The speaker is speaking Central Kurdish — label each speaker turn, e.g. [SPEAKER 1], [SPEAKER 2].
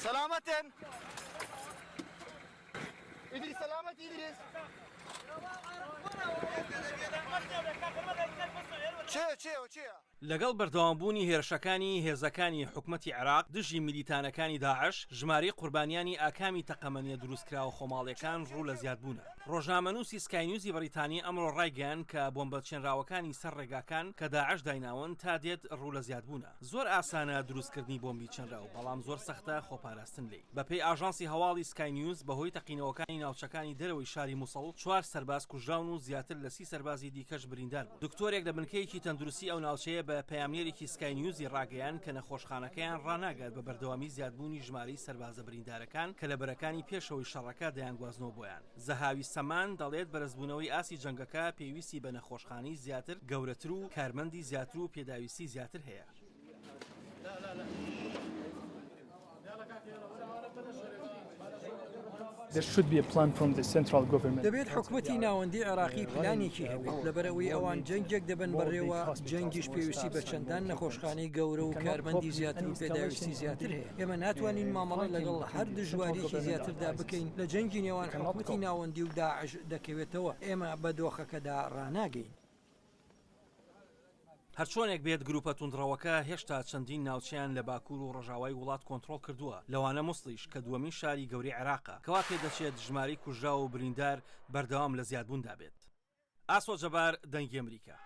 [SPEAKER 1] سلامة إدريس، سلامة إدريس. چێ
[SPEAKER 2] لەگەڵ بەردەوامبوونی هێرشەکانی هێزەکانی حکومەتی عێراق دژی میلیتانەکانی داعش ژمارەی قوربانیانی ئاکامی تەقەمەنیە دروستکراوە خۆماڵیەکان ڕوو لە زیادبوونە. ڕۆژنامەنووسی سکاینیوزی بەریتانی ئەمڕۆ ڕایگەیان کە بۆمبەچێنراوەکانی سەر ڕێگاکان کە داعش دایناون تا دێت ڕوو لە زیادبوونە. زۆر ئاسانە دروستکردنی بۆمبی چەنراو، بەڵام زۆر سەختە خۆپاراستن لێی. بەپێی ئاژانسی هەواڵی سکاینیوز بەهۆی تەقینەوەکانی ناوچەکانی دەرەوەی شاری مووسڵ 4 سەرباز کوژراون و زیاتر لە 30 سەربازی دیکەش بریندار بوون. دکتۆرێک لە بنکەیەکی تەندروستی ئەو ناوچەیە بە پەیامنێرێکی سکاینیوزی ڕاگەیان کە نەخۆشخانەکەیان ڕناگات بە بەردەوامی زیادبوونی ژمارەی سەربازە بریندارەکان کە لە بەرەکانی پێشەوەی شەڕەکە دەیانگوازنەوە بۆیان. زەهاوی سەمان دەڵێت بەرزبوونەوەی ئاسی جەنگەکە پێویستی بە نەخۆشخانەی زیاتر، گەورەتر و کارمەندی زیاتر و پێداویستی زیاتر هەیە.
[SPEAKER 3] دەبێت حکومەتی ناوەندی عێراقی پلانێکی هەبێت لەبەرەوەی ئەوان جەنگێک دەبن بەڕێوە، جەنگیش پێویستی بە چەندان نەخۆشخانەی گەورە و کارمەندی زیاتر و پێداویستی زیاتر هەیە. ئێمە ناتوانین مامەڵە لەگەڵ هەر دژواریەکی زیاتردا بکەین لە جەنگی نێوان حکومەتی ناوەندی و داعش دەکەوێتەوە. ئێمە بە دۆخەکەدا ڕناگەین.
[SPEAKER 2] هەرچۆنێک بێت گروپە توندڕەوەکە هێشتا چەندین ناوچیان لە باکوور و ڕۆژاوای وڵات کۆنتڕۆڵ کردووە، لەوانە مووسڵیش کە دووەمین شاری گەورەی عێراقە، کەوا پێدەچێت ژمارەی کوژرا و بریندار بەردەوام لە زیادبووندا بێت. ئاسۆ جەبار، دەنگی ئەمریکا.